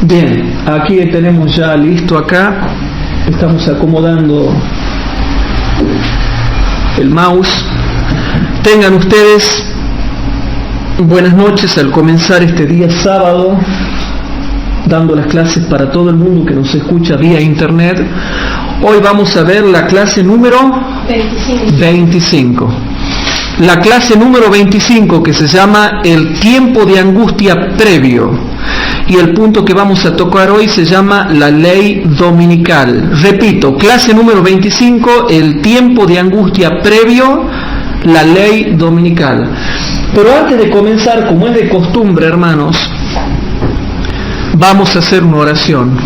Bien, aquí tenemos ya listo acá. Estamos acomodando el mouse. Tengan ustedes buenas noches al comenzar este día sábado, dando las clases para todo el mundo que nos escucha vía internet. Hoy vamos a ver la clase número 25. La clase número 25, que se llama el tiempo de angustia previo. Y el punto que vamos a tocar hoy se llama la ley dominical. Repito, clase número 25, el tiempo de angustia previo, la ley dominical. Pero antes de comenzar, como es de costumbre, hermanos, vamos a hacer una oración.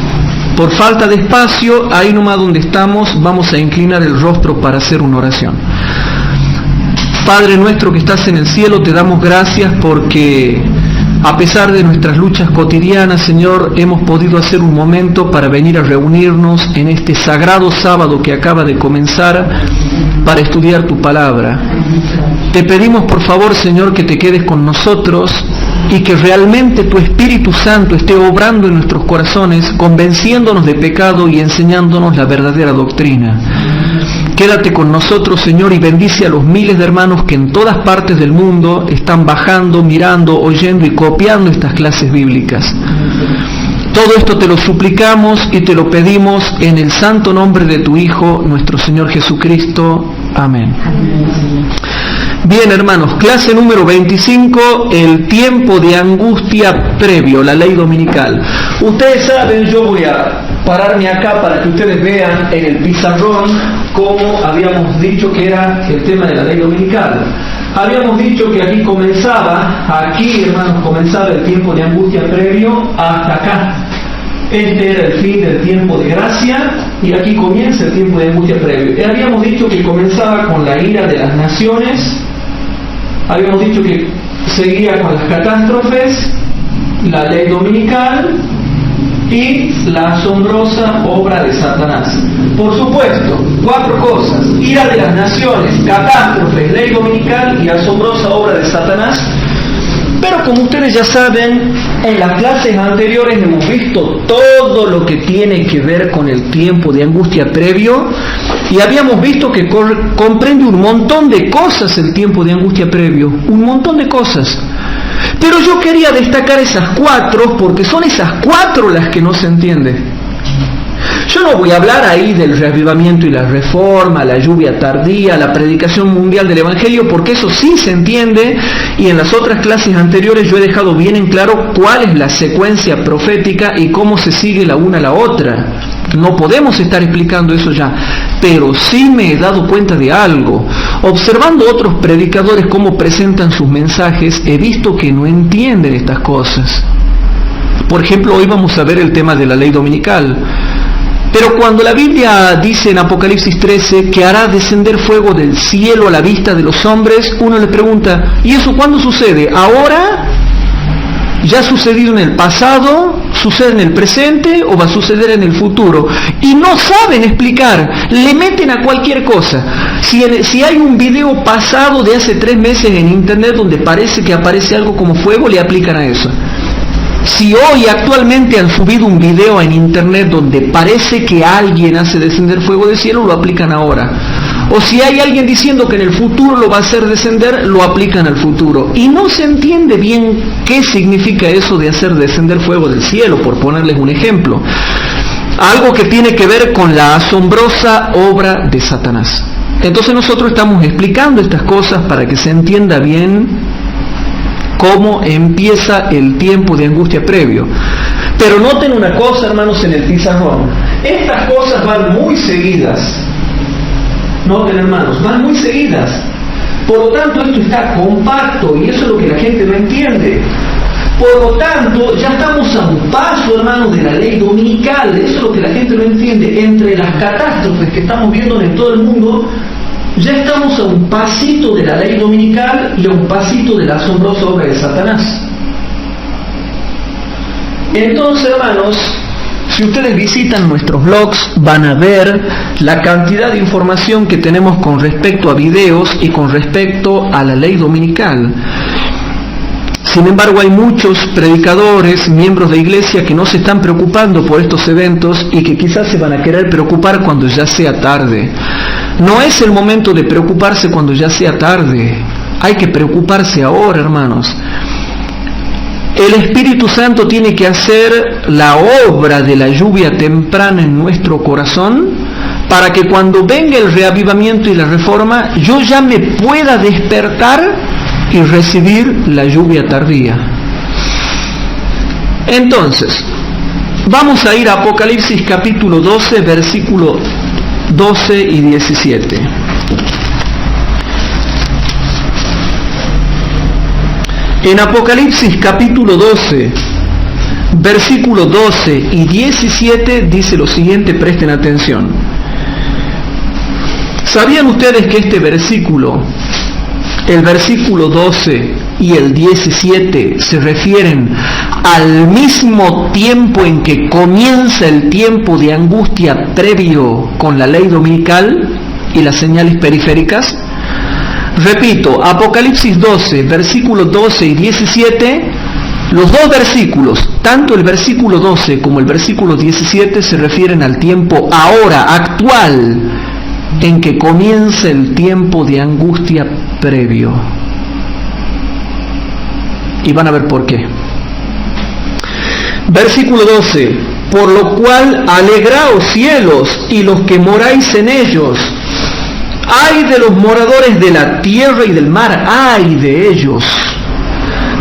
Por falta de espacio, ahí nomás donde estamos, vamos a inclinar el rostro para hacer una oración. Padre nuestro que estás en el cielo, te damos gracias porque a pesar de nuestras luchas cotidianas, Señor, hemos podido hacer un momento para venir a reunirnos en este sagrado sábado que acaba de comenzar para estudiar tu palabra. Te pedimos por favor, Señor, que te quedes con nosotros y que realmente tu Espíritu Santo esté obrando en nuestros corazones, convenciéndonos de pecado y enseñándonos la verdadera doctrina. Quédate con nosotros, Señor, y bendice a los miles de hermanos que en todas partes del mundo están bajando, mirando, oyendo y copiando estas clases bíblicas. Todo esto te lo suplicamos y te lo pedimos en el santo nombre de tu Hijo, nuestro Señor Jesucristo. Amén. Bien, hermanos, clase número 25, el tiempo de angustia previo, la ley dominical. Ustedes saben, yo voy a pararme acá para que ustedes vean en el pizarrón cómo habíamos dicho que era el tema de la ley dominical. Habíamos dicho que aquí comenzaba, hermanos, comenzaba el tiempo de angustia previo hasta acá. Este era el fin del tiempo de gracia y aquí comienza el tiempo de angustia previo. Habíamos dicho que comenzaba con la ira de las naciones, habíamos dicho que seguía con las catástrofes, la ley dominical y la asombrosa obra de Satanás. Por supuesto, 4 cosas: ira de las naciones, catástrofes, ley dominical y asombrosa obra de Satanás. Pero como ustedes ya saben, en las clases anteriores hemos visto todo lo que tiene que ver con el tiempo de angustia previo y habíamos visto que comprende un montón de cosas el tiempo de angustia previo, un montón de cosas. Pero yo quería destacar esas 4 porque son esas 4 las que no se entienden. Yo no voy a hablar ahí del reavivamiento y la reforma, la lluvia tardía, la predicación mundial del Evangelio, porque eso sí se entiende, y en las otras clases anteriores yo he dejado bien en claro cuál es la secuencia profética y cómo se sigue la una a la otra. No podemos estar explicando eso ya, pero sí me he dado cuenta de algo. Observando otros predicadores cómo presentan sus mensajes, he visto que no entienden estas cosas. Por ejemplo, hoy vamos a ver el tema de la ley dominical. Pero cuando la Biblia dice en Apocalipsis 13 que hará descender fuego del cielo a la vista de los hombres, uno le pregunta, ¿y eso cuándo sucede? ¿Ahora? ¿Ya ha sucedido en el pasado? ¿Sucede en el presente? ¿O va a suceder en el futuro? Y no saben explicar, le meten a cualquier cosa. Si hay un video pasado de hace 3 meses en internet donde parece que aparece algo como fuego, le aplican a eso. Si hoy actualmente han subido un video en internet donde parece que alguien hace descender fuego del cielo, lo aplican ahora. O si hay alguien diciendo que en el futuro lo va a hacer descender, lo aplican al futuro. Y no se entiende bien qué significa eso de hacer descender fuego del cielo, por ponerles un ejemplo. Algo que tiene que ver con la asombrosa obra de Satanás. Entonces nosotros estamos explicando estas cosas para que se entienda bien cómo empieza el tiempo de angustia previo. Pero noten una cosa, hermanos, en el pizarrón. Estas cosas van muy seguidas. Noten, hermanos, van muy seguidas. Por lo tanto, esto está compacto y eso es lo que la gente no entiende. Por lo tanto, ya estamos a un paso, hermanos, de la ley dominical. Eso es lo que la gente no entiende. Entre las catástrofes que estamos viendo en todo el mundo, ya estamos a un pasito de la ley dominical y a un pasito de la asombrosa obra de Satanás. Entonces, hermanos, si ustedes visitan nuestros blogs, van a ver la cantidad de información que tenemos con respecto a videos y con respecto a la ley dominical. Sin embargo, hay muchos predicadores, miembros de iglesia, que no se están preocupando por estos eventos y que quizás se van a querer preocupar cuando ya sea tarde. No es el momento de preocuparse cuando ya sea tarde. Hay que preocuparse ahora, hermanos. El Espíritu Santo tiene que hacer la obra de la lluvia temprana en nuestro corazón para que cuando venga el reavivamiento y la reforma, yo ya me pueda despertar y recibir la lluvia tardía. Entonces, vamos a ir a Apocalipsis capítulo 12, versículo 12 y 17. En Apocalipsis capítulo 12, versículo 12 y 17 dice lo siguiente, presten atención. ¿Sabían ustedes que este versículo, el versículo 12 y el 17, se refieren al mismo tiempo en que comienza el tiempo de angustia previo con la ley dominical y las señales periféricas? Repito, Apocalipsis 12, versículos 12 y 17, los dos versículos, tanto el versículo 12 como el versículo 17, se refieren al tiempo ahora, actual, en que comienza el tiempo de angustia previo. Y van a ver por qué. Versículo 12, por lo cual alegraos cielos y los que moráis en ellos. Ay de los moradores de la tierra y del mar, ay de ellos,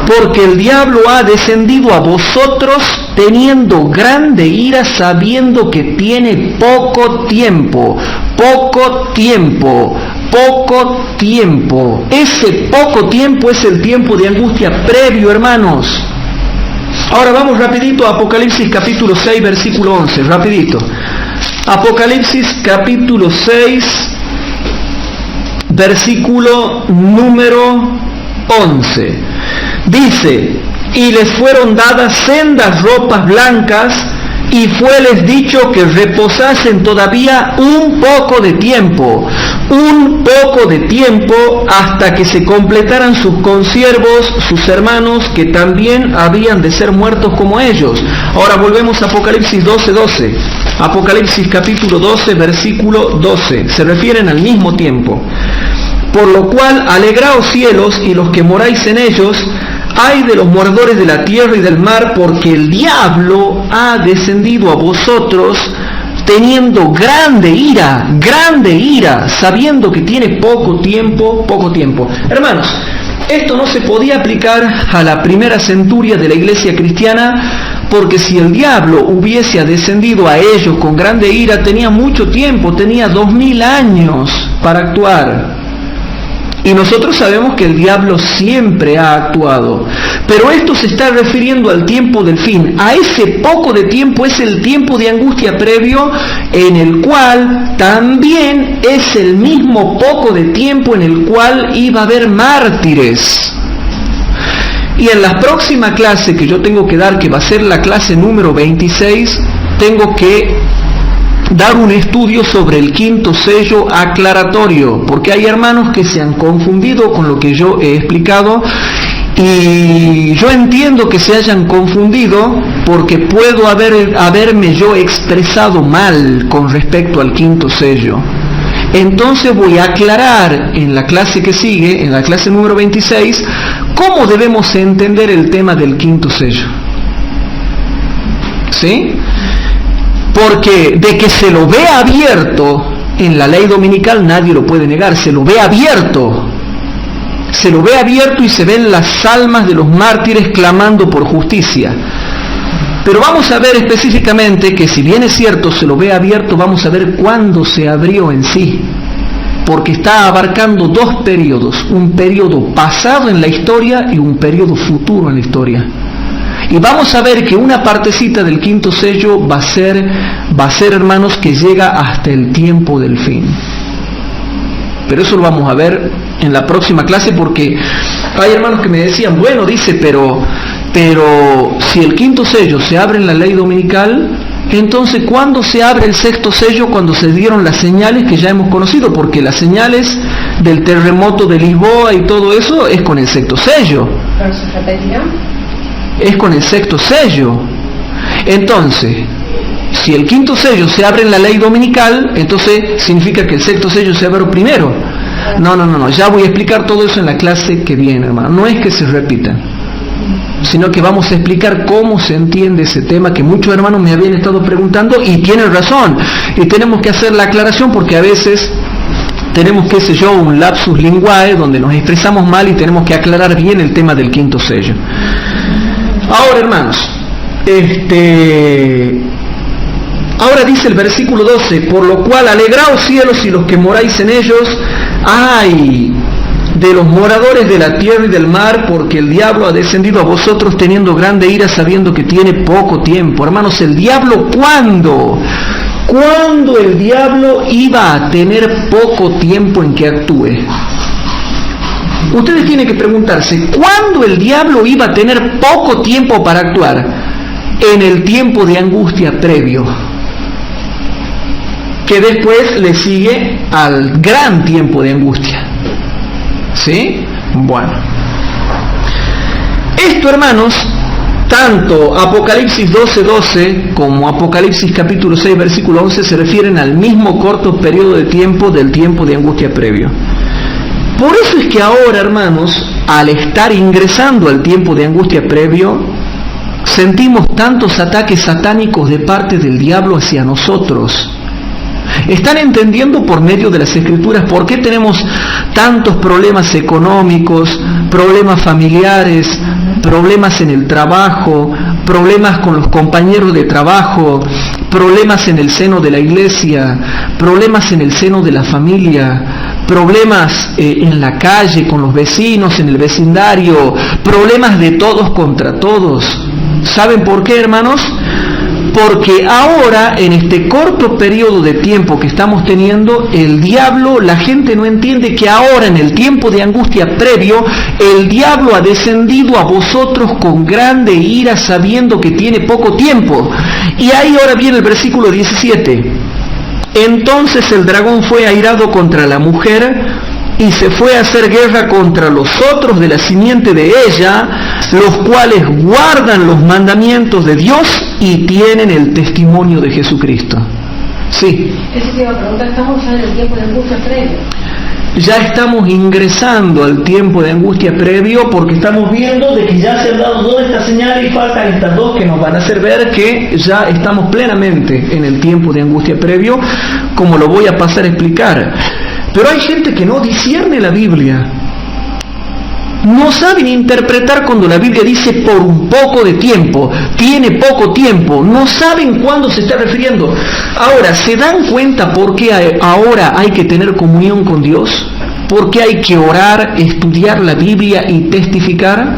porque el diablo ha descendido a vosotros teniendo grande ira, sabiendo que tiene poco tiempo. Ese poco tiempo es el tiempo de angustia previo, hermanos. Ahora vamos rapidito a Apocalipsis capítulo 6, versículo 11, rapidito. Apocalipsis capítulo 6, versículo número 11. Dice, y les fueron dadas sendas ropas blancas, y fueles dicho que reposasen todavía un poco de tiempo, hasta que se completaran sus consiervos, sus hermanos, que también habían de ser muertos como ellos. Ahora volvemos a Apocalipsis 12. Apocalipsis capítulo 12, versículo 12. Se refieren al mismo tiempo. Por lo cual, alegraos cielos y los que moráis en ellos. Ay de los moradores de la tierra y del mar, porque el diablo ha descendido a vosotros teniendo grande ira, sabiendo que tiene poco tiempo. Hermanos, esto no se podía aplicar a la primera centuria de la iglesia cristiana, porque si el diablo hubiese descendido a ellos con grande ira, tenía mucho tiempo, tenía 2000 años para actuar. Y nosotros sabemos que el diablo siempre ha actuado. Pero esto se está refiriendo al tiempo del fin. A ese poco de tiempo es el tiempo de angustia previo, en el cual también es el mismo poco de tiempo en el cual iba a haber mártires. Y en la próxima clase que yo tengo que dar, que va a ser la clase número 26, tengo que dar un estudio sobre el quinto sello aclaratorio, porque hay hermanos que se han confundido con lo que yo he explicado, y yo entiendo que se hayan confundido porque puedo haberme yo expresado mal con respecto al quinto sello. Entonces voy a aclarar en la clase que sigue, en la clase número 26, cómo debemos entender el tema del quinto sello. ¿Sí? Porque de que se lo ve abierto en la ley dominical, nadie lo puede negar, se lo ve abierto y se ven las almas de los mártires clamando por justicia. Pero vamos a ver específicamente que, si bien es cierto se lo ve abierto, vamos a ver cuándo se abrió en sí, porque está abarcando dos periodos, un periodo pasado en la historia y un periodo futuro en la historia. Y vamos a ver que una partecita del quinto sello va a ser, hermanos, que llega hasta el tiempo del fin. Pero eso lo vamos a ver en la próxima clase, porque hay hermanos que me decían, bueno, dice, pero si el quinto sello se abre en la ley dominical, Entonces, ¿cuándo se abre el sexto sello? Cuando se dieron las señales que ya hemos conocido, porque las señales del terremoto de Lisboa y todo eso es con el sexto sello. Es con el sexto sello. Entonces, si el quinto sello se abre en la ley dominical, entonces significa que el sexto sello se abre primero. No, ya voy a explicar todo eso en la clase que viene, hermano. No es que se repitan, sino que vamos a explicar cómo se entiende ese tema que muchos hermanos me habían estado preguntando y tienen razón. Y tenemos que hacer la aclaración porque a veces tenemos, qué sé yo, un lapsus linguae donde nos expresamos mal y tenemos que aclarar bien el tema del quinto sello. Ahora, hermanos, ahora dice el versículo 12, por lo cual alegraos cielos y los que moráis en ellos, ay de los moradores de la tierra y del mar, porque el diablo ha descendido a vosotros teniendo grande ira, sabiendo que tiene poco tiempo. Hermanos, el diablo, ¿cuándo el diablo iba a tener poco tiempo en que actúe? Ustedes tienen que preguntarse, ¿cuándo el diablo iba a tener poco tiempo para actuar? En el tiempo de angustia previo, que después le sigue al gran tiempo de angustia. ¿Sí? Bueno. Esto, hermanos, tanto Apocalipsis 12:12 como Apocalipsis capítulo 6, versículo 11 se refieren al mismo corto periodo de tiempo del tiempo de angustia previo. Por eso es que ahora, hermanos, al estar ingresando al tiempo de angustia previo, sentimos tantos ataques satánicos de parte del diablo hacia nosotros. ¿Están entendiendo por medio de las Escrituras por qué tenemos tantos problemas económicos, problemas familiares, problemas en el trabajo, problemas con los compañeros de trabajo, problemas en el seno de la iglesia, problemas en el seno de la familia, problemas en la calle, con los vecinos, en el vecindario, problemas de todos contra todos? ¿Saben por qué, hermanos? Porque ahora, en este corto periodo de tiempo que estamos teniendo, el diablo, la gente no entiende que ahora, en el tiempo de angustia previo, el diablo ha descendido a vosotros con grande ira, sabiendo que tiene poco tiempo. Y ahí ahora viene el versículo 17. Entonces el dragón fue airado contra la mujer y se fue a hacer guerra contra los otros de la simiente de ella, los cuales guardan los mandamientos de Dios y tienen el testimonio de Jesucristo. Sí. Eso te iba a preguntar, ¿estamos ya en el tiempo de angustia previo? Ya estamos ingresando al tiempo de angustia previo, porque estamos viendo de que ya se han dado todas estas señales y faltan estas dos que nos van a hacer ver que ya estamos plenamente en el tiempo de angustia previo, como lo voy a pasar a explicar. Pero hay gente que no discierne la Biblia. No saben interpretar cuando la Biblia dice por un poco de tiempo, tiene poco tiempo, no saben cuándo se está refiriendo. Ahora, ¿se dan cuenta por qué ahora hay que tener comunión con Dios? ¿Por qué hay que orar, estudiar la Biblia y testificar?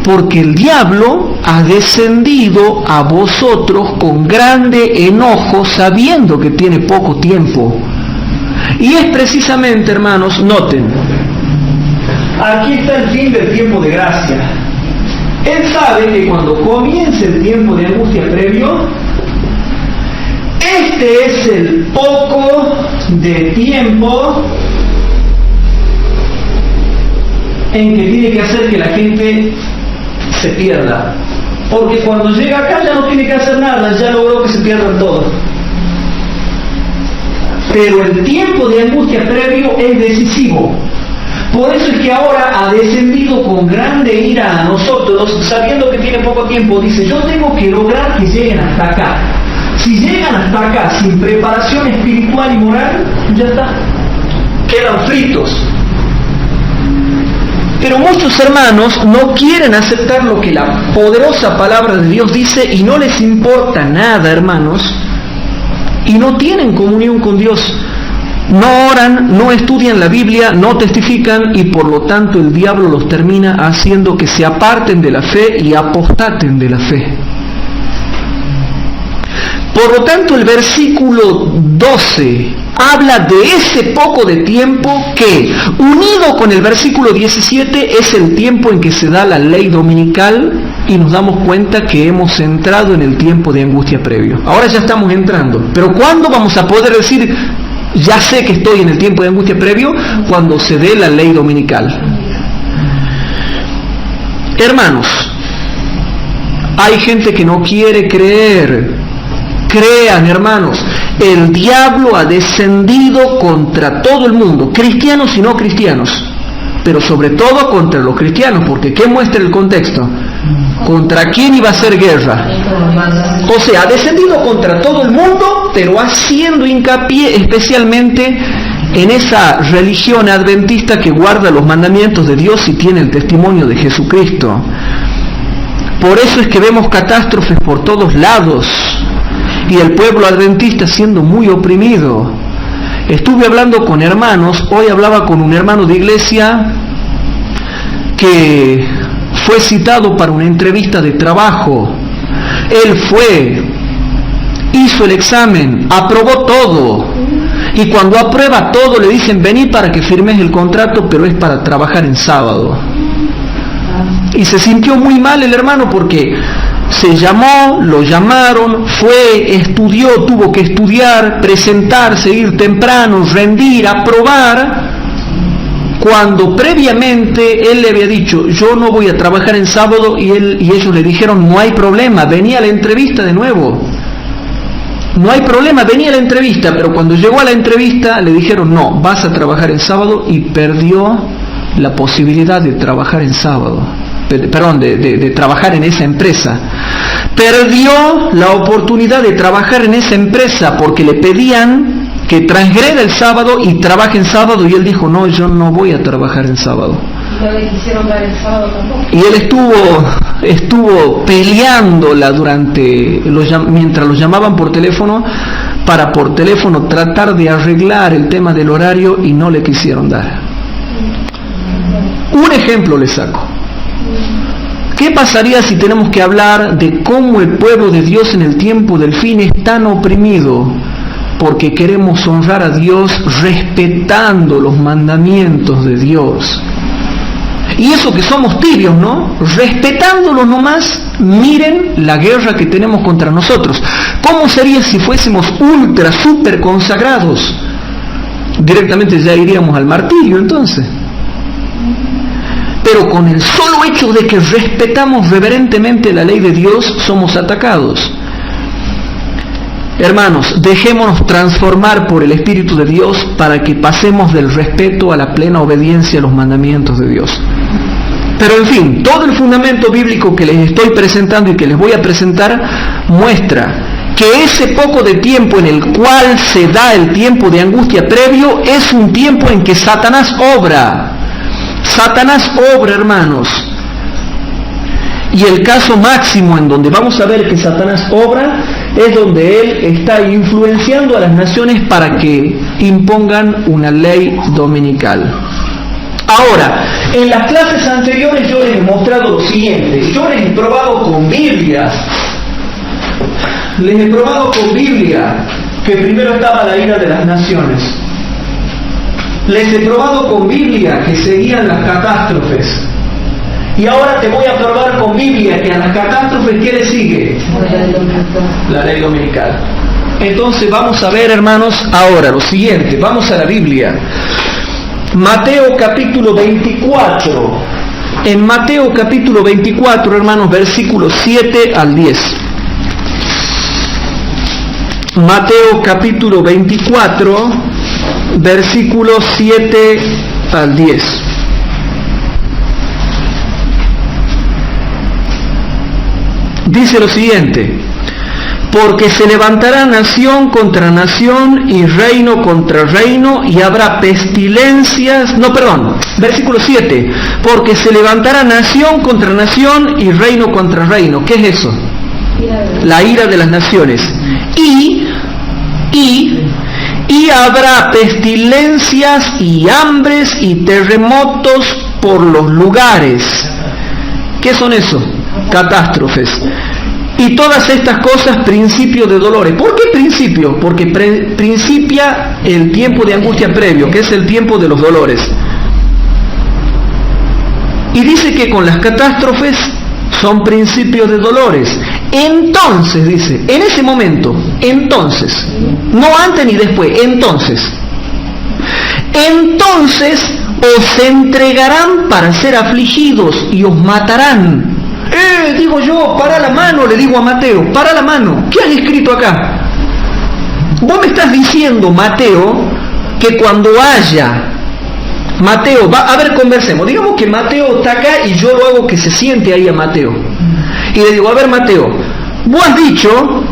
Porque el diablo ha descendido a vosotros con grande enojo, sabiendo que tiene poco tiempo. Y es precisamente, hermanos, noten, aquí está el fin del tiempo de gracia. Él sabe que cuando comience el tiempo de angustia previo, este es el poco de tiempo en que tiene que hacer que la gente se pierda. Porque cuando llega acá ya no tiene que hacer nada, ya logró que se pierdan todos. Pero el tiempo de angustia previo es decisivo. Por eso es que ahora ha descendido con grande ira a nosotros, sabiendo que tiene poco tiempo. Dice, yo tengo que lograr que lleguen hasta acá. Si llegan hasta acá sin preparación espiritual y moral, ya está, quedan fritos. Pero muchos hermanos no quieren aceptar lo que la poderosa palabra de Dios dice y no les importa nada, hermanos, y no tienen comunión con Dios. No oran, no estudian la Biblia, no testifican, y por lo tanto el diablo los termina haciendo que se aparten de la fe y apostaten de la fe. Por lo tanto, el versículo 12 habla de ese poco de tiempo que, unido con el versículo 17, es el tiempo en que se da la ley dominical y nos damos cuenta que hemos entrado en el tiempo de angustia previo. Ahora ya estamos entrando, pero ¿cuándo vamos a poder decir, ya sé que estoy en el tiempo de angustia previo? Cuando se dé la ley dominical. Hermanos, hay gente que no quiere creer. Crean, hermanos, el diablo ha descendido contra todo el mundo, cristianos y no cristianos, pero sobre todo contra los cristianos, porque ¿qué muestra el contexto? ¿Contra quién iba a hacer guerra? O sea, ha descendido contra todo el mundo, pero haciendo hincapié especialmente en esa religión adventista que guarda los mandamientos de Dios y tiene el testimonio de Jesucristo. Por eso es que vemos catástrofes por todos lados y el pueblo adventista siendo muy oprimido. Estuve hablando con hermanos, hoy hablaba con un hermano de iglesia que fue citado para una entrevista de trabajo. Él fue, hizo el examen, aprobó todo, y cuando aprueba todo le dicen: vení para que firmes el contrato, pero es para trabajar en sábado. Y se sintió muy mal el hermano porque se llamó, lo llamaron, fue, estudió, tuvo que estudiar, presentarse, ir temprano, rendir, aprobar, cuando previamente él le había dicho: yo no voy a trabajar en sábado, y ellos le dijeron: no hay problema, venía a la entrevista de nuevo. No hay problema, venía a la entrevista, pero cuando llegó a la entrevista le dijeron: no, vas a trabajar en sábado, y perdió la posibilidad de trabajar en sábado. Perdón, de trabajar en esa empresa. Perdió la oportunidad de trabajar en esa empresa porque le pedían que transgreda el sábado y trabaje en sábado, y él dijo: no, yo no voy a trabajar en sábado. No le quisieron dar el sábado tampoco. Y él estuvo peleándola mientras los llamaban por teléfono, para por teléfono tratar de arreglar el tema del horario, y no le quisieron dar. Un ejemplo le saco. ¿Qué pasaría si tenemos que hablar de cómo el pueblo de Dios en el tiempo del fin es tan oprimido porque queremos honrar a Dios respetando los mandamientos de Dios? Y eso que somos tibios, ¿no? Respetándolos nomás, miren la guerra que tenemos contra nosotros. ¿Cómo sería si fuésemos ultra, super consagrados? Directamente ya iríamos al martirio entonces. Pero con el solo hecho de que respetamos reverentemente la ley de Dios, somos atacados. Hermanos, dejémonos transformar por el Espíritu de Dios para que pasemos del respeto a la plena obediencia a los mandamientos de Dios. Pero en fin, todo el fundamento bíblico que les estoy presentando y que les voy a presentar muestra que ese poco de tiempo en el cual se da el tiempo de angustia previo es un tiempo en que Satanás obra. Satanás obra, hermanos. Y el caso máximo en donde vamos a ver que Satanás obra es donde él está influenciando a las naciones para que impongan una ley dominical. Ahora, en las clases anteriores yo les he mostrado lo siguiente. Yo les he probado con Biblia. Les he probado con Biblia que primero estaba la ira de las naciones. Les he probado con Biblia que seguían las catástrofes. Y ahora te voy a probar con Biblia que a las catástrofes, ¿qué le sigue? La ley dominical. Entonces vamos a ver, hermanos, ahora lo siguiente. Vamos a la Biblia. Mateo capítulo 24. En Mateo capítulo 24, hermanos, versículos 7 al 10. Mateo capítulo 24, versículos 7 al 10. Dice lo siguiente: porque se levantará nación contra nación y reino contra reino, y habrá pestilencias, versículo 7, porque se levantará nación contra nación y reino contra reino. ¿Qué es eso? La ira de las naciones. Y habrá pestilencias y hambres y terremotos por los lugares. ¿Qué son eso? Catástrofes. Y todas estas cosas, principio de dolores. ¿Por qué principio? Porque principia el tiempo de angustia previo, que es el tiempo de los dolores. Y dice que con las catástrofes son principios de dolores. Entonces, dice, en ese momento, entonces, no antes ni después, entonces os entregarán para ser afligidos y os matarán. Digo yo, para la mano, le digo a Mateo, para la mano. ¿Qué has escrito acá? Vos me estás diciendo, Mateo, que cuando haya... Mateo, a ver, conversemos. Digamos que Mateo está acá y yo lo hago que se siente ahí a Mateo. Y le digo, a ver, Mateo, vos has dicho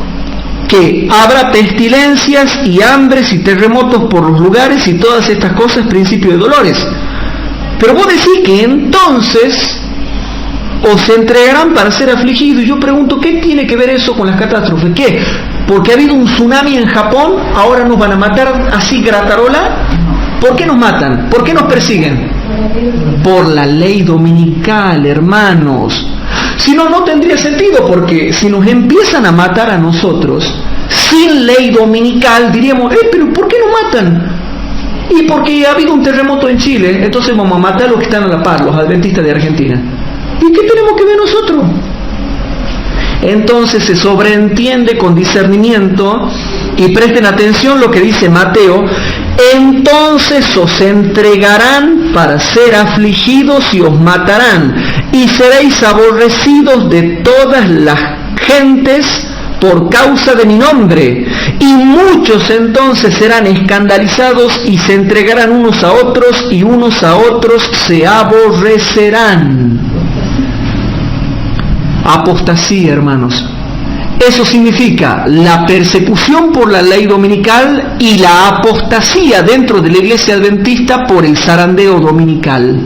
que habrá pestilencias y hambres y terremotos por los lugares y todas estas cosas, principio de dolores. Pero vos decís que entonces os entregarán para ser afligidos. Y yo pregunto, ¿qué tiene que ver eso con las catástrofes? ¿Qué? ¿Porque ha habido un tsunami en Japón? ¿Ahora nos van a matar así gratarola? ¿Por qué nos matan? ¿Por qué nos persiguen? Por la ley dominical, hermanos. Si no, no tendría sentido, porque si nos empiezan a matar a nosotros sin ley dominical, diríamos, pero ¿por qué nos matan? Y porque ha habido un terremoto en Chile, entonces vamos a matar a los que están a la par, los adventistas de Argentina. ¿Y qué tenemos que ver nosotros? Entonces se sobreentiende con discernimiento, y presten atención lo que dice Mateo, entonces os entregarán para ser afligidos y os matarán, y seréis aborrecidos de todas las gentes por causa de mi nombre, y muchos entonces serán escandalizados y se entregarán unos a otros, y unos a otros se aborrecerán. Apostasía, hermanos. Eso significa la persecución por la ley dominical y la apostasía dentro de la iglesia adventista por el zarandeo dominical.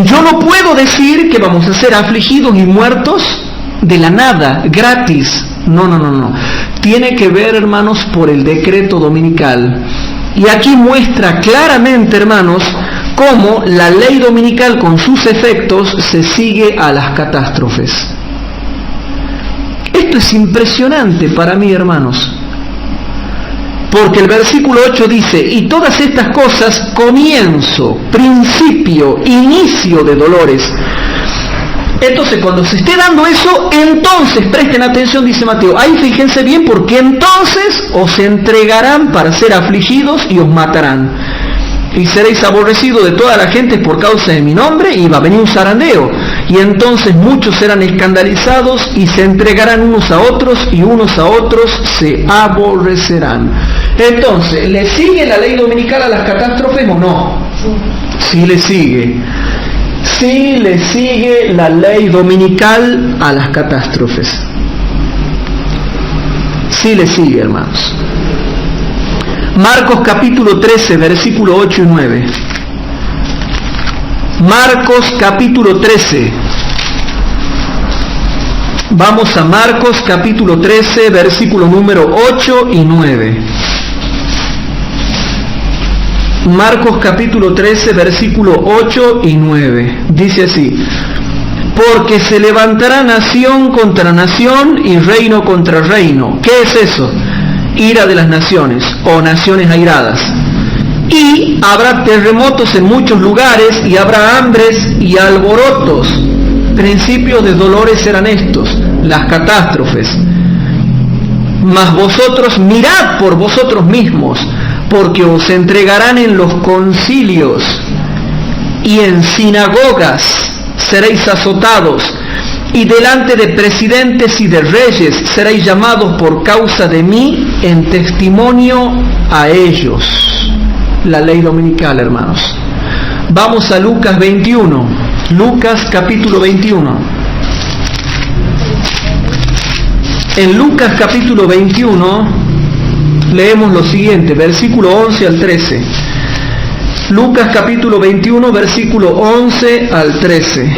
Yo no puedo decir que vamos a ser afligidos y muertos de la nada, gratis. No. Tiene que ver, hermanos, por el decreto dominical. Y aquí muestra claramente, hermanos, cómo la ley dominical con sus efectos se sigue a las catástrofes. Esto es impresionante para mí, hermanos, porque el versículo 8 dice, y todas estas cosas, comienzo, principio, inicio de dolores. Entonces, cuando se esté dando eso, entonces, presten atención, dice Mateo, ahí fíjense bien, porque entonces os entregarán para ser afligidos y os matarán. Y seréis aborrecidos de toda la gente por causa de mi nombre, y va a venir un zarandeo. Y entonces muchos serán escandalizados y se entregarán unos a otros, y unos a otros se aborrecerán. Entonces, ¿le sigue la ley dominical a las catástrofes o no? Sí le sigue. Sí le sigue la ley dominical a las catástrofes. Sí le sigue, hermanos. Marcos capítulo 13, versículo 8 y 9. Marcos capítulo 13. Vamos a Marcos capítulo 13, versículo número 8 y 9. Marcos capítulo 13, versículo 8 y 9. Dice así: porque se levantará nación contra nación y reino contra reino. ¿Qué es eso? Ira de las naciones, o naciones airadas. Y habrá terremotos en muchos lugares, y habrá hambres y alborotos. Principios de dolores serán estos, las catástrofes. Mas vosotros mirad por vosotros mismos, porque os entregarán en los concilios, y en sinagogas seréis azotados, y delante de presidentes y de reyes seréis llamados por causa de mí en testimonio a ellos. La ley dominical, hermanos. Vamos a Lucas 21. Lucas capítulo 21. En Lucas capítulo 21 leemos lo siguiente, versículo 11 al 13. Lucas capítulo 21, versículo 11 al 13.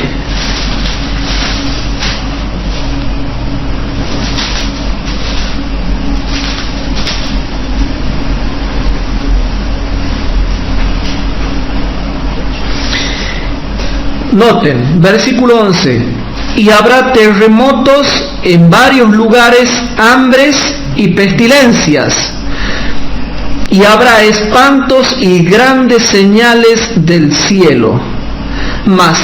Noten, versículo 11, y habrá terremotos en varios lugares, hambres y pestilencias, y habrá espantos y grandes señales del cielo. Mas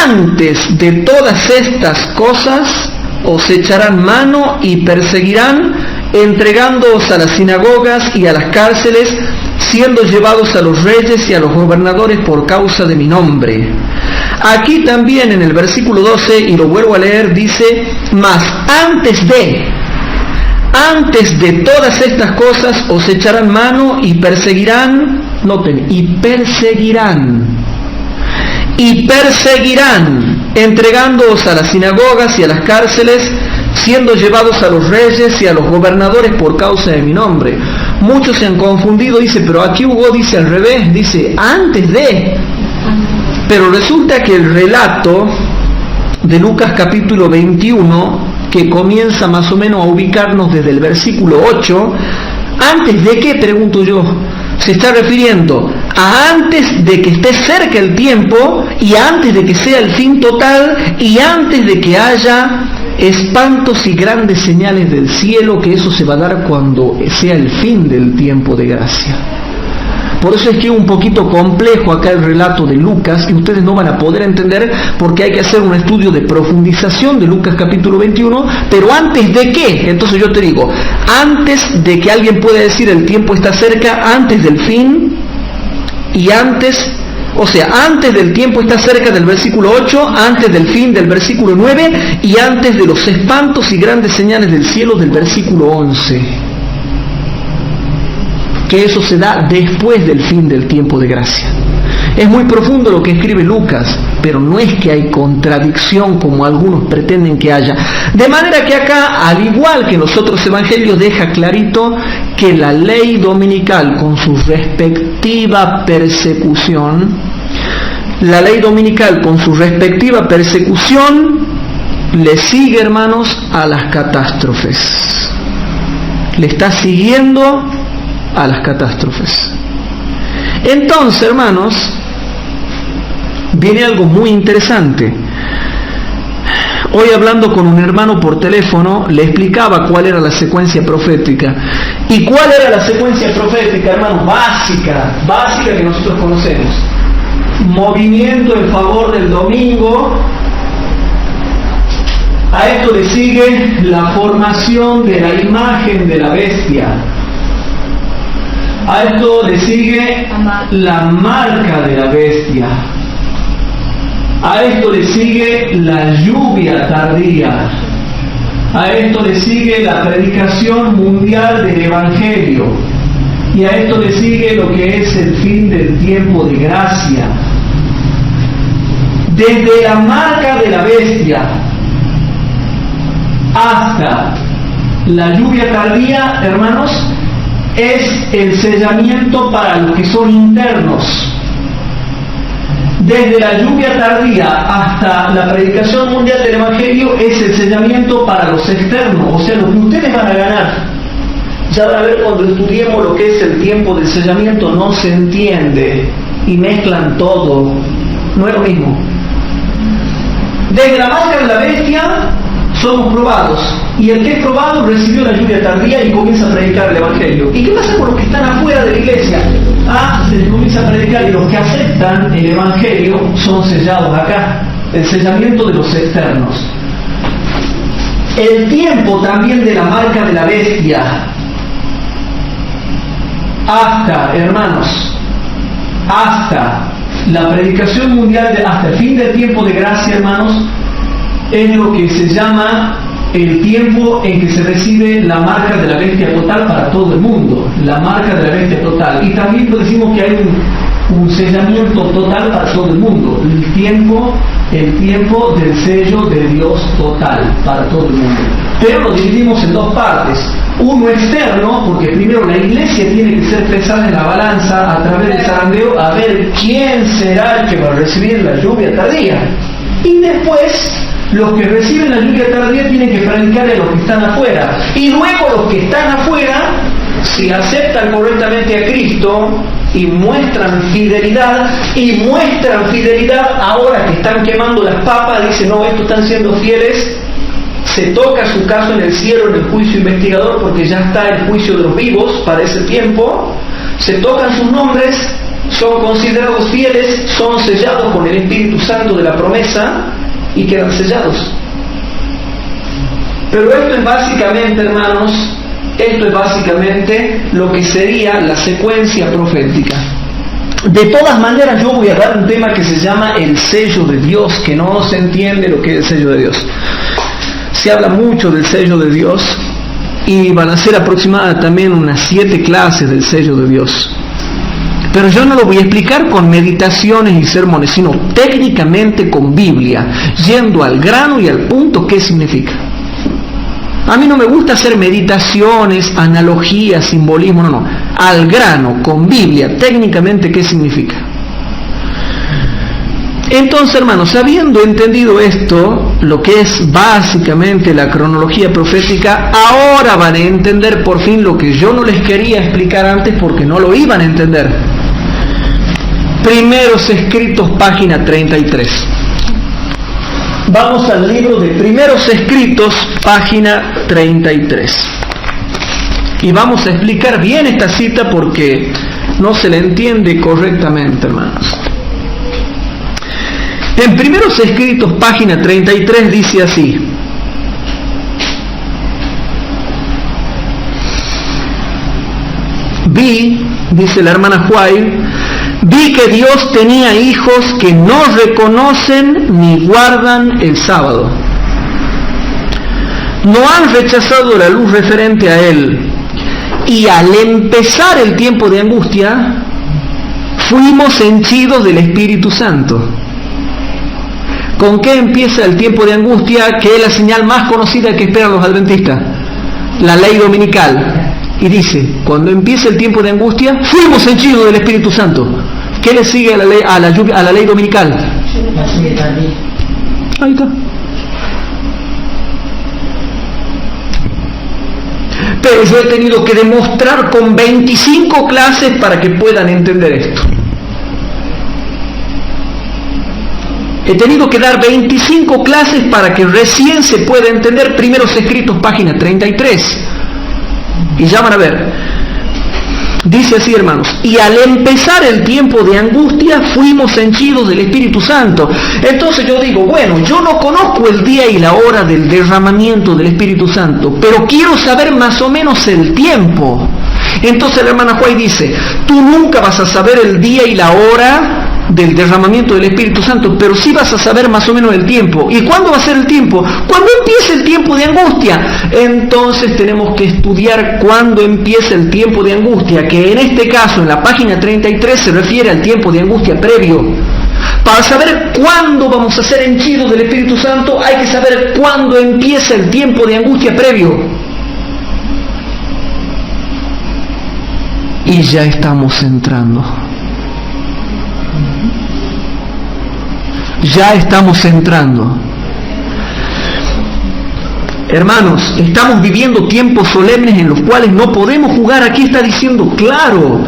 antes de todas estas cosas os echarán mano y perseguirán, entregándoos a las sinagogas y a las cárceles, siendo llevados a los reyes y a los gobernadores por causa de mi nombre. Aquí también en el versículo 12, y lo vuelvo a leer, dice, mas antes de todas estas cosas os echarán mano y perseguirán, noten, y perseguirán, entregándoos a las sinagogas y a las cárceles, siendo llevados a los reyes y a los gobernadores por causa de mi nombre. Muchos se han confundido, dice, pero aquí Hugo dice al revés, dice antes de. Pero resulta que el relato de Lucas capítulo 21, que comienza más o menos a ubicarnos desde el versículo 8, ¿antes de qué? Pregunto yo. Se está refiriendo a antes de que esté cerca el tiempo y antes de que sea el fin total y antes de que haya espantos y grandes señales del cielo, que eso se va a dar cuando sea el fin del tiempo de gracia. Por eso es que es un poquito complejo acá el relato de Lucas, y ustedes no van a poder entender porque hay que hacer un estudio de profundización de Lucas capítulo 21, pero ¿antes de qué? Entonces yo te digo, antes de que alguien pueda decir el tiempo está cerca, antes del fin, y antes, o sea, antes del tiempo está cerca del versículo 8, antes del fin del versículo 9, y antes de los espantos y grandes señales del cielo del versículo 11. Que eso se da después del fin del tiempo de gracia. Es muy profundo lo que escribe Lucas, pero no es que hay contradicción como algunos pretenden que haya. De manera que acá, al igual que en los otros evangelios, deja clarito que la ley dominical con su respectiva persecución, le sigue, hermanos, a las catástrofes. Le está siguiendo a las catástrofes. Entonces, hermanos, viene algo muy interesante. Hoy, hablando con un hermano por teléfono, le explicaba cuál era la secuencia profética. ¿Y cuál era la secuencia profética, hermanos? Básica que nosotros conocemos. Movimiento en favor del domingo. A esto le sigue la formación de la imagen de la bestia. A esto le sigue la marca de la bestia. A esto le sigue la lluvia tardía. A esto le sigue la predicación mundial del Evangelio. Y a esto le sigue lo que es el fin del tiempo de gracia. Desde la marca de la bestia hasta la lluvia tardía, hermanos, es el sellamiento para los que son internos. Desde la lluvia tardía hasta la predicación mundial del Evangelio es el sellamiento para los externos, o sea, lo que ustedes van a ganar. Ya van a ver cuando estudiemos lo que es el tiempo del sellamiento, no se entiende y mezclan todo, no es lo mismo. Desde la marca de la bestia somos probados, y el que es probado recibió la lluvia tardía y comienza a predicar el Evangelio. ¿Y qué pasa con los que están afuera de la iglesia? Se les comienza a predicar, y los que aceptan el Evangelio son sellados acá, el sellamiento de los externos. El tiempo también de la marca de la bestia hasta, hermanos, hasta la predicación mundial, hasta el fin del tiempo de gracia, hermanos, es lo que se llama el tiempo en que se recibe la marca de la bestia total para todo el mundo, la marca de la bestia total. Y también decimos que hay un sellamiento total para todo el mundo, el tiempo del sello de Dios total para todo el mundo. Pero lo dividimos en dos partes. Uno externo, porque primero la iglesia tiene que ser pesada en la balanza a través del zarandeo, a ver quién será el que va a recibir la lluvia tardía. Y después, los que reciben la lluvia tardía tienen que predicarle a los que están afuera. Y luego los que están afuera, si aceptan correctamente a Cristo y muestran fidelidad, ahora que están quemando las papas, dicen, no, estos están siendo fieles, se toca su caso en el cielo, en el juicio investigador, porque ya está el juicio de los vivos para ese tiempo, se tocan sus nombres, son considerados fieles, son sellados con el Espíritu Santo de la promesa y quedan sellados. Pero esto es básicamente, hermanos, esto es básicamente lo que sería la secuencia profética. De todas maneras, yo voy a dar un tema que se llama el sello de Dios, que no se entiende lo que es el sello de Dios. Se habla mucho del sello de Dios y van a ser aproximadamente también unas 7 clases del sello de Dios. Pero yo no lo voy a explicar con meditaciones y sermones, sino técnicamente con Biblia, yendo al grano y al punto qué significa. A mí no me gusta hacer meditaciones, analogías, simbolismo, no. Al grano, con Biblia, técnicamente qué significa. Entonces, hermanos, habiendo entendido esto, lo que es básicamente la cronología profética, ahora van a entender por fin lo que yo no les quería explicar antes porque no lo iban a entender. Primeros Escritos, página 33. Vamos al libro de Primeros Escritos, página 33. Y vamos a explicar bien esta cita porque no se la entiende correctamente, hermanos. En Primeros Escritos, página 33, dice así: vi, dice la hermana White, vi que Dios tenía hijos que no reconocen ni guardan el sábado. No han rechazado la luz referente a Él. Y al empezar el tiempo de angustia, fuimos henchidos del Espíritu Santo. ¿Con qué empieza el tiempo de angustia? Que es la señal más conocida que esperan los adventistas. La ley dominical. Y dice, cuando empieza el tiempo de angustia, fuimos henchidos del Espíritu Santo. ¿Qué le sigue a la ley, a la ley dominical? Ahí está. Pero yo he tenido que demostrar con 25 clases para que puedan entender esto. He tenido que dar 25 clases para que recién se pueda entender Primeros Escritos, página 33. Y ya van a ver. Dice así, hermanos, y al empezar el tiempo de angustia fuimos henchidos del Espíritu Santo. Entonces yo digo, bueno, yo no conozco el día y la hora del derramamiento del Espíritu Santo, pero quiero saber más o menos el tiempo. Entonces la hermana White dice, tú nunca vas a saber el día y la hora del derramamiento del Espíritu Santo, pero sí vas a saber más o menos el tiempo. ¿Y cuándo va a ser el tiempo? Cuando empiece el tiempo de angustia. Entonces tenemos que estudiar cuándo empieza el tiempo de angustia, que en este caso, en la página 33, se refiere al tiempo de angustia previo. Para saber cuándo vamos a ser henchidos del Espíritu Santo, hay que saber cuándo empieza el tiempo de angustia previo. Y ya estamos entrando. Ya estamos entrando. Hermanos, estamos viviendo tiempos solemnes en los cuales no podemos jugar. Aquí está diciendo claro.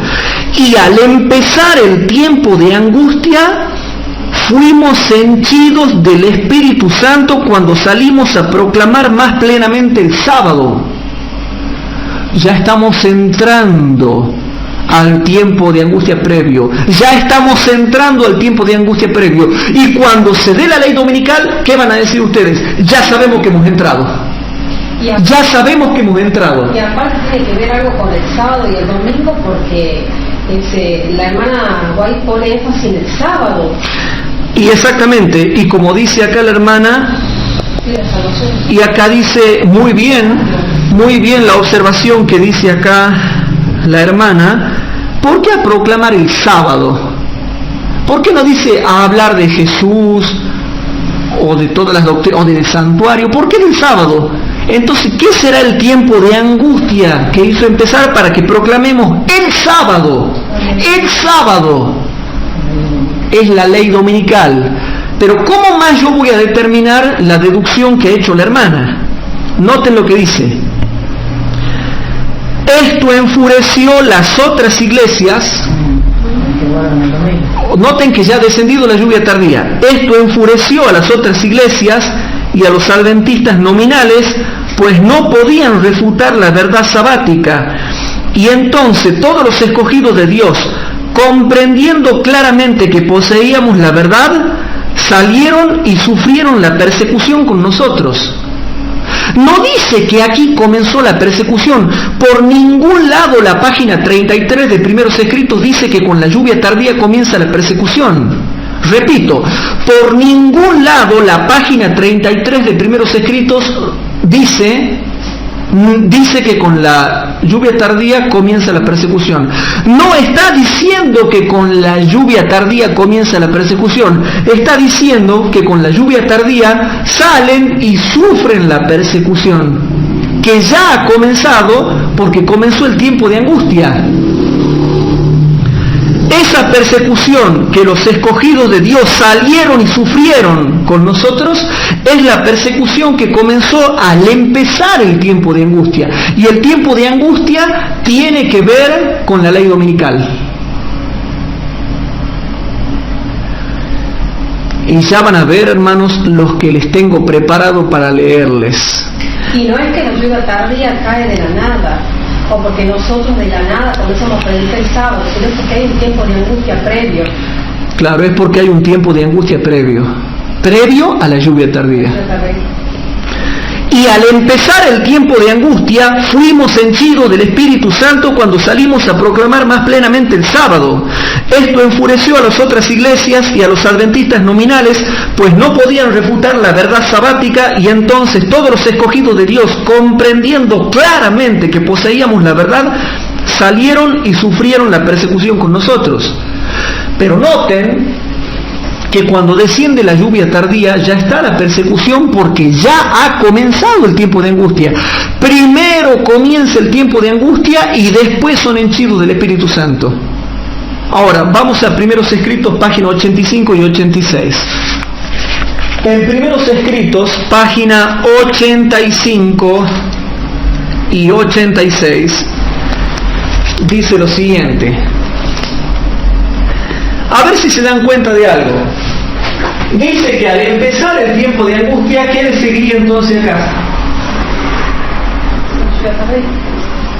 Y al empezar el tiempo de angustia, fuimos henchidos del Espíritu Santo cuando salimos a proclamar más plenamente el sábado. Ya estamos entrando al tiempo de angustia previo. Ya estamos entrando al tiempo de angustia previo. Y cuando se dé la ley dominical, ¿qué van a decir ustedes? Ya sabemos que hemos entrado. Ya sabemos que hemos entrado. Y aparte tiene que ver algo con el sábado y el domingo, porque la hermana White pone énfasis en el sábado. Y exactamente, y como dice acá la hermana, y acá dice muy bien la observación que dice acá la hermana, ¿por qué a proclamar el sábado? ¿Por qué no dice a hablar de Jesús o de todas las doctrinas o del santuario? ¿Por qué del sábado? Entonces, ¿qué será el tiempo de angustia que hizo empezar para que proclamemos el sábado? El sábado es la ley dominical. Pero ¿cómo más yo voy a determinar la deducción que ha hecho la hermana? Noten lo que dice. Esto enfureció las otras iglesias. Noten que ya ha descendido la lluvia tardía. Esto enfureció a las otras iglesias y a los adventistas nominales, pues no podían refutar la verdad sabática. Y entonces todos los escogidos de Dios, comprendiendo claramente que poseíamos la verdad, salieron y sufrieron la persecución con nosotros. No dice que aquí comenzó la persecución. Por ningún lado la página 33 de Primeros Escritos dice que con la lluvia tardía comienza la persecución. Repito, por ningún lado la página 33 de Primeros Escritos dice que con la lluvia tardía comienza la persecución. No está diciendo que con la lluvia tardía comienza la persecución. Está diciendo que con la lluvia tardía salen y sufren la persecución, que ya ha comenzado porque comenzó el tiempo de angustia. Esa persecución que los escogidos de Dios salieron y sufrieron con nosotros es la persecución que comenzó al empezar el tiempo de angustia. Y el tiempo de angustia tiene que ver con la ley dominical. Y ya van a ver, hermanos, los que les tengo preparado para leerles. Y no es que la lluvia tardía cae de la nada, o porque nosotros de la nada comenzamos a predicar el sábado, sino porque hay un tiempo de angustia previo. Claro, es porque hay un tiempo de angustia previo a la lluvia tardía. Y al empezar el tiempo de angustia, fuimos henchidos del Espíritu Santo cuando salimos a proclamar más plenamente el sábado. Esto enfureció a las otras iglesias y a los adventistas nominales, pues no podían refutar la verdad sabática, y entonces todos los escogidos de Dios, comprendiendo claramente que poseíamos la verdad, salieron y sufrieron la persecución con nosotros. Pero noten que cuando desciende la lluvia tardía ya está la persecución, porque ya ha comenzado el tiempo de angustia. Primero comienza el tiempo de angustia y después son henchidos del Espíritu Santo. Ahora vamos a Primeros Escritos, página 85 y 86. En Primeros Escritos, página 85 y 86, dice lo siguiente. A ver si se dan cuenta de algo. Dice que al empezar el tiempo de angustia, ¿qué le seguiría entonces acá?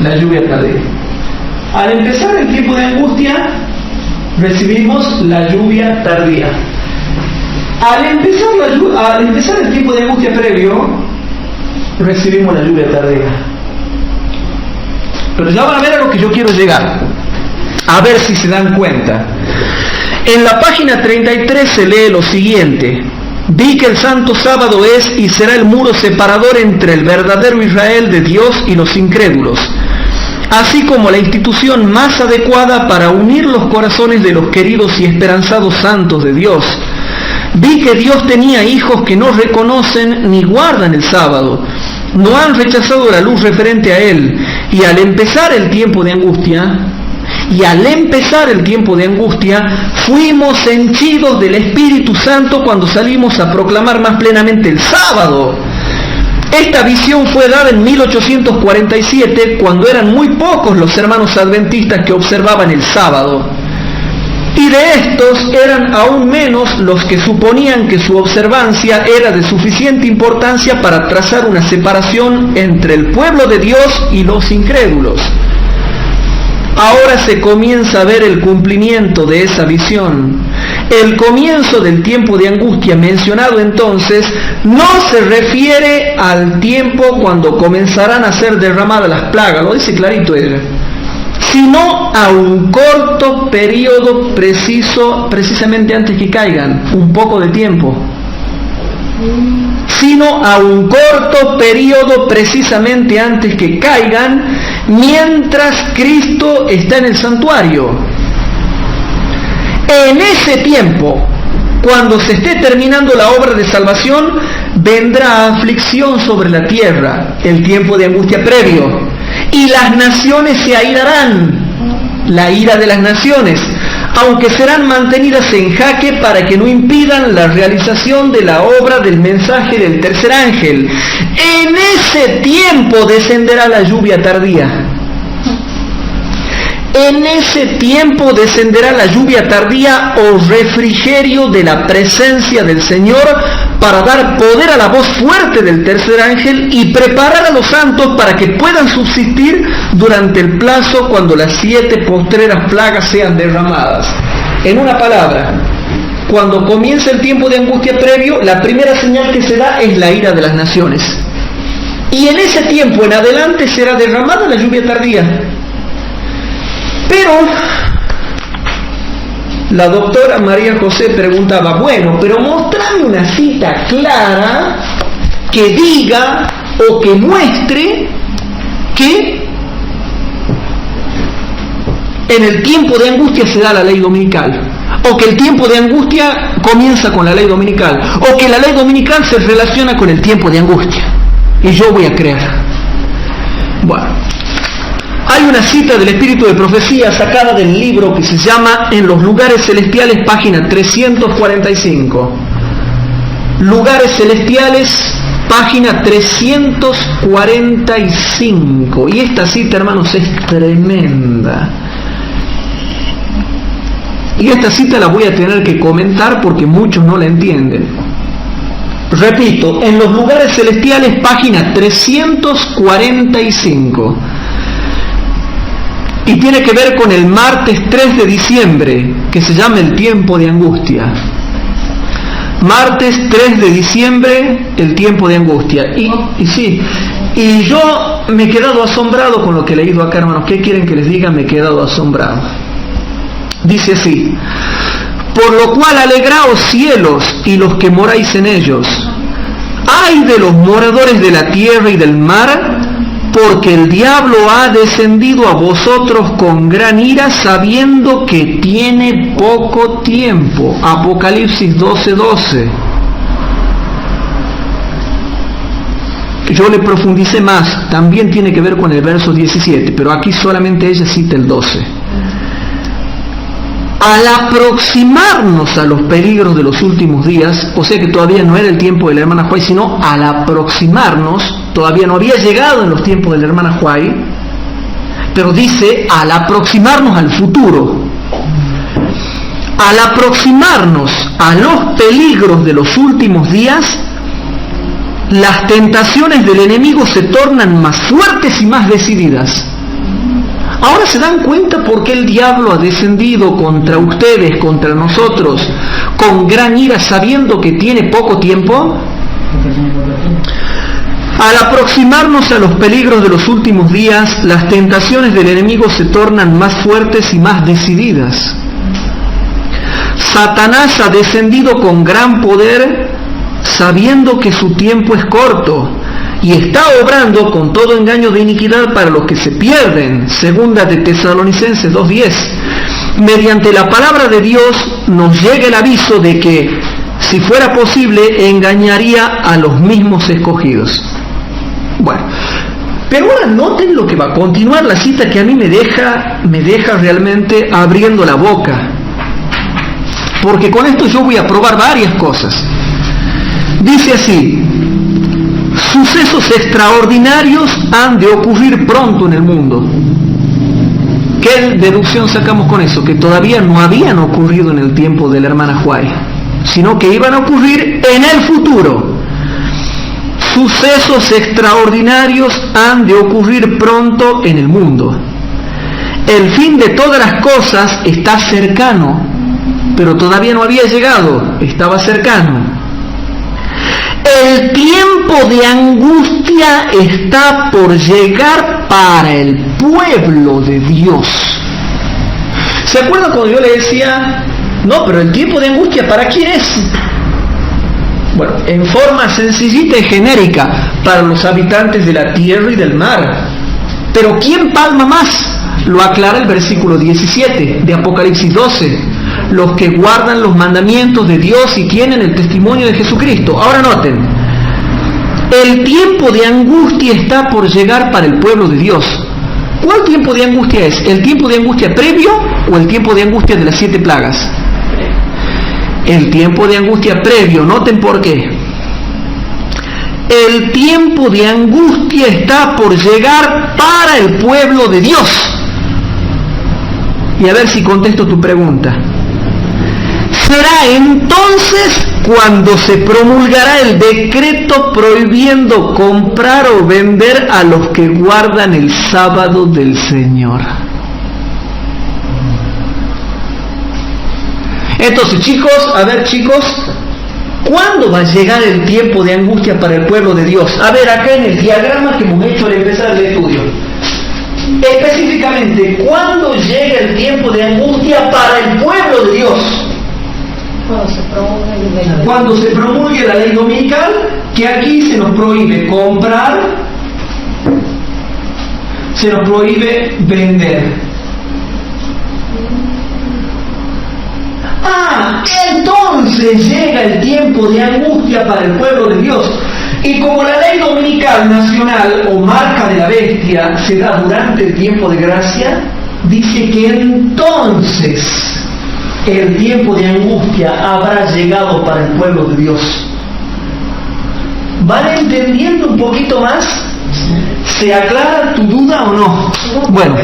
La lluvia tardía. Al empezar el tiempo de angustia, recibimos la lluvia tardía. Al empezar el tiempo de angustia previo, recibimos la lluvia tardía. Pero ya van a ver a lo que yo quiero llegar. A ver si se dan cuenta. En la página 33 se lee lo siguiente: vi que el santo sábado es y será el muro separador entre el verdadero Israel de Dios y los incrédulos, así como la institución más adecuada para unir los corazones de los queridos y esperanzados santos de Dios. Vi que Dios tenía hijos que no reconocen ni guardan el sábado, no han rechazado la luz referente a él, y al empezar el tiempo de angustia, fuimos henchidos del Espíritu Santo cuando salimos a proclamar más plenamente el sábado. Esta visión fue dada en 1847, cuando eran muy pocos los hermanos adventistas que observaban el sábado. Y de estos eran aún menos los que suponían que su observancia era de suficiente importancia para trazar una separación entre el pueblo de Dios y los incrédulos. Ahora se comienza a ver el cumplimiento de esa visión. El comienzo del tiempo de angustia mencionado entonces no se refiere al tiempo cuando comenzarán a ser derramadas las plagas, lo dice clarito ella, sino a un corto periodo precisamente antes que caigan, un poco de tiempo. Sino a un corto periodo precisamente antes que caigan, mientras Cristo está en el santuario. En ese tiempo, cuando se esté terminando la obra de salvación, vendrá aflicción sobre la tierra, el tiempo de angustia previo, y las naciones se airarán, la ira de las naciones, aunque serán mantenidas en jaque para que no impidan la realización de la obra del mensaje del tercer ángel. En ese tiempo descenderá la lluvia tardía. En ese tiempo descenderá la lluvia tardía o refrigerio de la presencia del Señor para dar poder a la voz fuerte del tercer ángel y preparar a los santos para que puedan subsistir durante el plazo cuando las 7 postreras plagas sean derramadas. En una palabra, cuando comienza el tiempo de angustia previo, la primera señal que se da es la ira de las naciones. Y en ese tiempo en adelante será derramada la lluvia tardía. Pero la doctora María José preguntaba, bueno, pero mostrame una cita clara que diga o que muestre que en el tiempo de angustia se da la ley dominical, o que el tiempo de angustia comienza con la ley dominical, o que la ley dominical se relaciona con el tiempo de angustia. Y yo voy a creer. Bueno, hay una cita del Espíritu de Profecía sacada del libro que se llama En los lugares celestiales, página 345. Lugares celestiales, página 345. Y esta cita, hermanos, es tremenda. Y esta cita la voy a tener que comentar porque muchos no la entienden. Repito, En los lugares celestiales, página 345. Y tiene que ver con el martes 3 de diciembre, que se llama el tiempo de angustia. Martes 3 de diciembre, el tiempo de angustia. Y yo me he quedado asombrado con lo que he leído acá, hermanos. ¿Qué quieren que les diga? Me he quedado asombrado. Dice así: por lo cual alegraos cielos y los que moráis en ellos. Ay de los moradores de la tierra y del mar, porque el diablo ha descendido a vosotros con gran ira, sabiendo que tiene poco tiempo. Apocalipsis 12:12. Yo le profundicé más, también tiene que ver con el verso 17, pero aquí solamente ella cita el 12. Al aproximarnos a los peligros de los últimos días, o sea que todavía no era el tiempo de la hermana Huay, sino al aproximarnos, todavía no había llegado en los tiempos de la hermana Huay, pero dice al aproximarnos al futuro, al aproximarnos a los peligros de los últimos días, las tentaciones del enemigo se tornan más fuertes y más decididas. Ahora se dan cuenta por qué el diablo ha descendido contra ustedes, contra nosotros, con gran ira, sabiendo que tiene poco tiempo. Al aproximarnos a los peligros de los últimos días, las tentaciones del enemigo se tornan más fuertes y más decididas. Satanás ha descendido con gran poder, sabiendo que su tiempo es corto, y está obrando con todo engaño de iniquidad para los que se pierden. Segunda de Tesalonicenses 2:10. Mediante la palabra de Dios nos llega el aviso de que, si fuera posible, engañaría a los mismos escogidos. Bueno, pero ahora noten lo que va a continuar la cita, que a mí me deja realmente abriendo la boca, porque con esto yo voy a probar varias cosas. Dice así: sucesos extraordinarios han de ocurrir pronto en el mundo. ¿Qué deducción sacamos con eso? Que todavía no habían ocurrido en el tiempo de la hermana Huay, sino que iban a ocurrir en el futuro. Sucesos extraordinarios han de ocurrir pronto en el mundo. El fin de todas las cosas está cercano, pero todavía no había llegado, estaba cercano. El tiempo de angustia está por llegar para el pueblo de Dios. ¿Se acuerdan cuando yo le decía, no, pero el tiempo de angustia para quién es? Bueno, en forma sencillita y genérica, para los habitantes de la tierra y del mar. Pero ¿quién palma más? Lo aclara el versículo 17 de Apocalipsis 12. Los que guardan los mandamientos de Dios y tienen el testimonio de Jesucristo. Ahora noten, el tiempo de angustia está por llegar para el pueblo de Dios. ¿Cuál tiempo de angustia es? ¿El tiempo de angustia previo o el tiempo de angustia de las 7 plagas? El tiempo de angustia previo. Noten por qué. El tiempo de angustia está por llegar para el pueblo de Dios. Y a ver si contesto tu pregunta. Será entonces cuando se promulgará el decreto prohibiendo comprar o vender a los que guardan el sábado del Señor. Entonces, chicos, a ver, chicos, ¿cuándo va a llegar el tiempo de angustia para el pueblo de Dios? A ver, acá en el diagrama que hemos hecho al empezar el estudio. Específicamente, ¿cuándo llega el tiempo de angustia para el pueblo de Dios? Cuando se promulgue la ley dominical, que aquí se nos prohíbe comprar, se nos prohíbe vender. Entonces llega el tiempo de angustia para el pueblo de Dios. Y como la ley dominical nacional o marca de la bestia se da durante el tiempo de gracia, dice que entonces el tiempo de angustia habrá llegado para el pueblo de Dios. ¿Van entendiendo un poquito más? ¿Se aclara tu duda o no? Bueno.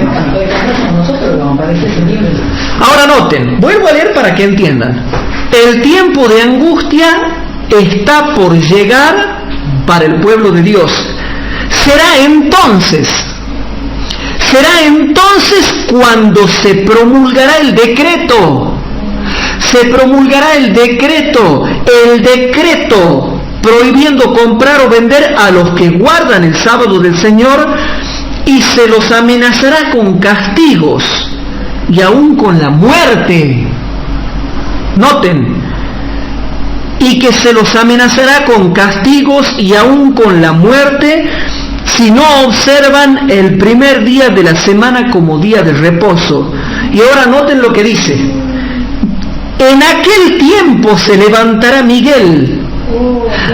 Ahora noten, vuelvo a leer para que entiendan. El tiempo de angustia está por llegar para el pueblo de Dios. Será entonces cuando se promulgará el decreto. Se promulgará el decreto prohibiendo comprar o vender a los que guardan el sábado del Señor, y se los amenazará con castigos y aún con la muerte. Noten, y que se los amenazará con castigos y aún con la muerte si no observan el primer día de la semana como día de reposo. Y ahora noten lo que dice: en aquel tiempo se levantará Miguel.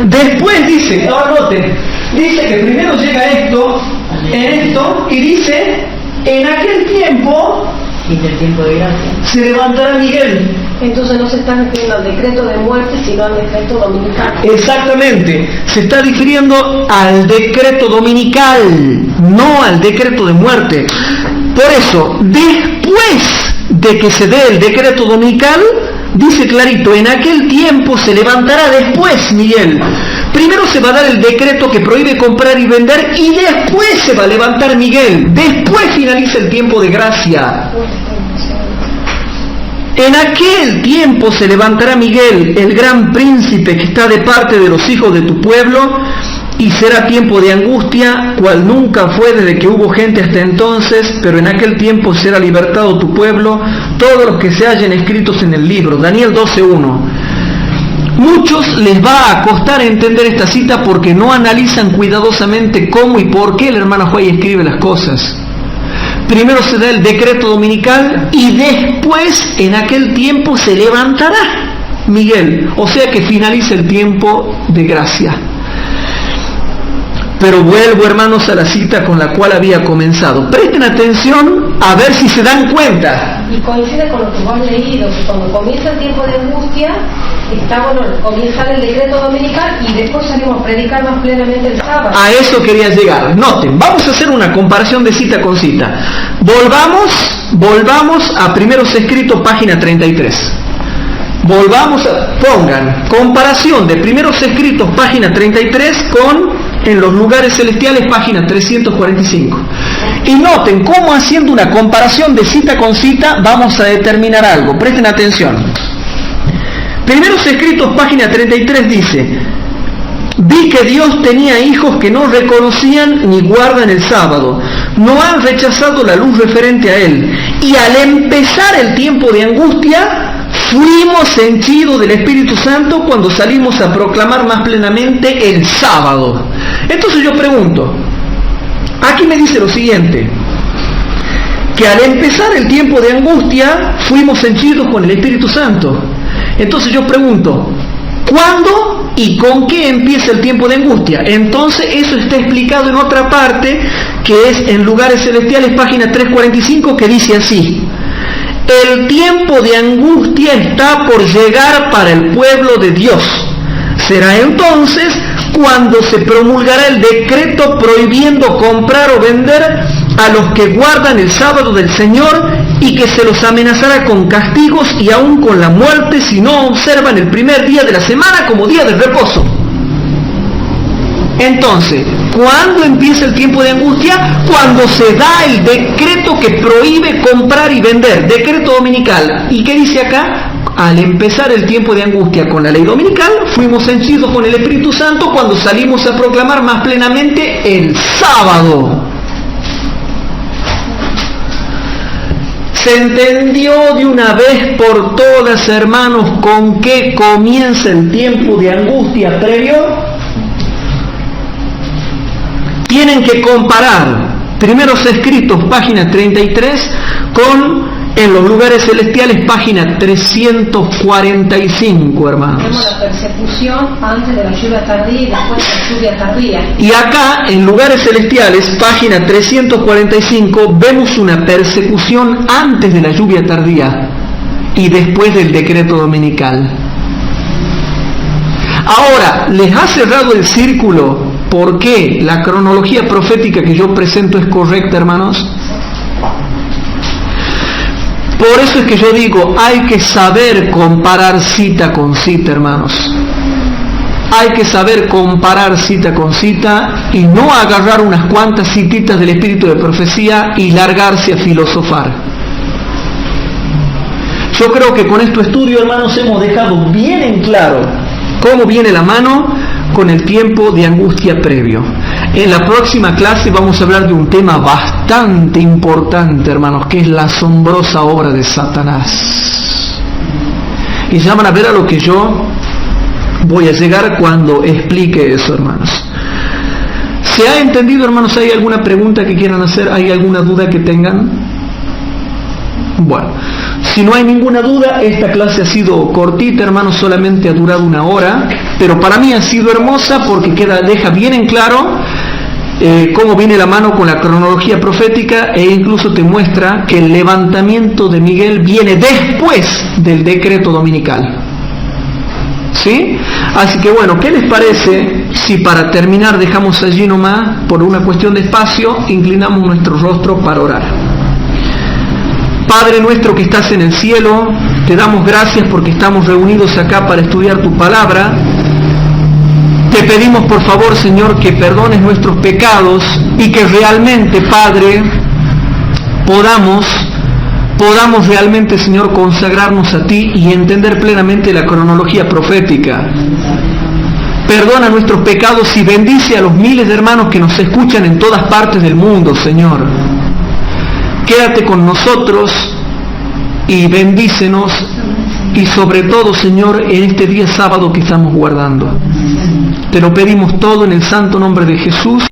Después dice, ahora noten, dice que primero llega esto, y dice, en aquel tiempo se levantará Miguel. Entonces no se está refiriendo al decreto de muerte, sino al decreto dominical. Exactamente, se está refiriendo al decreto dominical, no al decreto de muerte. Por eso, después de que se dé el decreto dominical, dice clarito, en aquel tiempo se levantará después Miguel. Primero se va a dar el decreto que prohíbe comprar y vender, y después se va a levantar Miguel. Después finaliza el tiempo de gracia. En aquel tiempo se levantará Miguel, el gran príncipe que está de parte de los hijos de tu pueblo, y será tiempo de angustia, cual nunca fue desde que hubo gente hasta entonces, pero en aquel tiempo será libertado tu pueblo, todos los que se hallen escritos en el libro. Daniel 12:1. Muchos les va a costar entender esta cita porque no analizan cuidadosamente cómo y por qué el hermano Juárez escribe las cosas. Primero se da el decreto dominical y después en aquel tiempo se levantará Miguel, o sea que finaliza el tiempo de gracia. Pero vuelvo, hermanos, a la cita con la cual había comenzado. Presten atención a ver si se dan cuenta. Y coincide con lo que vos has leído, que cuando comienza el tiempo de angustia, comienza el decreto dominical y después salimos a predicar más plenamente el sábado. A eso quería llegar. Noten, vamos a hacer una comparación de cita con cita. Volvamos a Primeros Escritos, página 33. Pongan comparación de Primeros Escritos, página 33 con En los lugares celestiales, página 345. Y noten cómo, haciendo una comparación de cita con cita, vamos a determinar algo. Presten atención. Primeros Escritos, página 33 dice: vi que Dios tenía hijos que no reconocían ni guardan el sábado, no han rechazado la luz referente a él, y al empezar el tiempo de angustia, fuimos henchidos del Espíritu Santo cuando salimos a proclamar más plenamente el sábado. Entonces yo pregunto, aquí me dice lo siguiente, que al empezar el tiempo de angustia, fuimos henchidos con el Espíritu Santo. Entonces yo pregunto, ¿cuándo y con qué empieza el tiempo de angustia? Entonces eso está explicado en otra parte, que es en Lugares Celestiales, página 345, que dice así: el tiempo de angustia está por llegar para el pueblo de Dios. Será entonces cuando se promulgará el decreto prohibiendo comprar o vender a los que guardan el sábado del Señor y que se los amenazará con castigos y aún con la muerte si no observan el primer día de la semana como día de reposo. Entonces, ¿cuándo empieza el tiempo de angustia? Cuando se da el decreto que prohíbe comprar y vender, decreto dominical. ¿Y qué dice acá? Al empezar el tiempo de angustia con la ley dominical, fuimos henchidos con el Espíritu Santo cuando salimos a proclamar más plenamente el sábado. ¿Se entendió de una vez por todas, hermanos, con qué comienza el tiempo de angustia previo? Tienen que comparar Primeros Escritos, página 33, con En los Lugares Celestiales, página 345, hermanos. Tenemos la persecución antes de la lluvia tardía y después de la lluvia tardía. Y acá, en Lugares Celestiales, página 345, vemos una persecución antes de la lluvia tardía y después del decreto dominical. Ahora, ¿les ha cerrado el círculo por qué la cronología profética que yo presento es correcta, hermanos? Por eso es que yo digo, hay que saber comparar cita con cita, hermanos. Hay que saber comparar cita con cita y no agarrar unas cuantas cititas del espíritu de profecía y largarse a filosofar. Yo creo que con este estudio, hermanos, hemos dejado bien en claro cómo viene la mano con el tiempo de angustia previo. En la próxima clase vamos a hablar de un tema bastante importante, hermanos, que es la asombrosa obra de Satanás. Y ya van a ver a lo que yo voy a llegar cuando explique eso, hermanos. ¿Se ha entendido, hermanos? ¿Hay alguna pregunta que quieran hacer? ¿Hay alguna duda que tengan? Bueno, si no hay ninguna duda, esta clase ha sido cortita, hermanos, solamente ha durado 1 hora, pero para mí ha sido hermosa porque deja bien en claro cómo viene la mano con la cronología profética e incluso te muestra que el levantamiento de Miguel viene después del decreto dominical. ¿Sí? Así que bueno, ¿qué les parece si para terminar dejamos allí nomás, por una cuestión de espacio, inclinamos nuestro rostro para orar? Padre nuestro que estás en el cielo, te damos gracias porque estamos reunidos acá para estudiar tu palabra. Te pedimos por favor, Señor, que perdones nuestros pecados y que realmente, Padre, podamos realmente, Señor, consagrarnos a ti y entender plenamente la cronología profética. Perdona nuestros pecados y bendice a los miles de hermanos que nos escuchan en todas partes del mundo, Señor. Quédate con nosotros y bendícenos y sobre todo, Señor, en este día sábado que estamos guardando. Te lo pedimos todo en el santo nombre de Jesús.